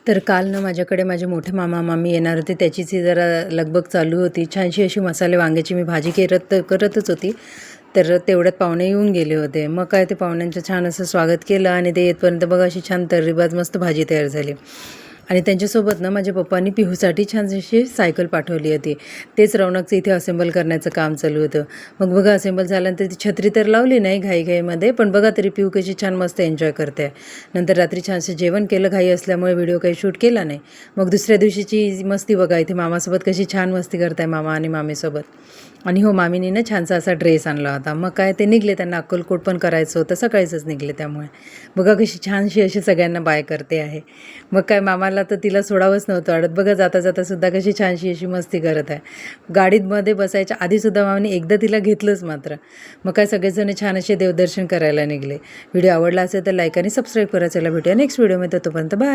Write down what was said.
तर काल ना माझ्याकडे माझे मोठे मामा मामी येणार होते, त्याचीच ही जरा लगबग चालू होती. छानशी अशी मसाले वांग्याची मी भाजी करतच होती. तर तेवढ्यात पाहुणे येऊन गेले होते. मग काय ते पाहुण्यांचं छान असं स्वागत केलं आणि ते येतपर्यंत बघा अशी छान तर्रीबाज मस्त भाजी तयार झाली. आणि त्यांच्यासोबत ना माझ्या पप्पांनी पिहूसाठी छानशी सायकल पाठवली होती. तेच रौनकचं इथे असेंबल करण्याचं काम चालू होतं. मग बघा असेंबल झाल्यानंतर ती छत्री तर लावली नाही घाईघाईमध्ये, पण बघा तरी पिहू कशी छान मस्त एन्जॉय करते. नंतर रात्री छानसं जेवण केलं, घाई असल्यामुळे व्हिडिओ काही शूट केला नाही. मग दुसऱ्या दिवशीची मस्ती बघा, इथे मामासोबत कशी छान मस्ती करताय मामा आणि मामीसोबत. आणि हो, मामीनी ना छानसा असा ड्रेस आणला होता. मग काय ते निघले, त्यांना अक्कलकोट पण करायचं होतं, सकाळीच निघले. त्यामुळे बघा कशी छानशी अशी सगळ्यांना बाय करते आहे. मग काय मामाला तर तिला सोडावंच नव्हतं वाटत. बघा जाता जाता सुद्धा कशी छानशी अशी मस्ती करत आहे. गाडीमध्ये बसायच्या आधीसुद्धा मामाने एकदा तिला घेतलंच मात्र. मग काय सगळेजण छान असे देवदर्शन करायला निघले. व्हिडिओ आवडला असेल तर लाईक आणि सबस्क्राईब करा. चला भेटूया नेक्स्ट व्हिडिओमध्ये, तोपर्यंत बाय.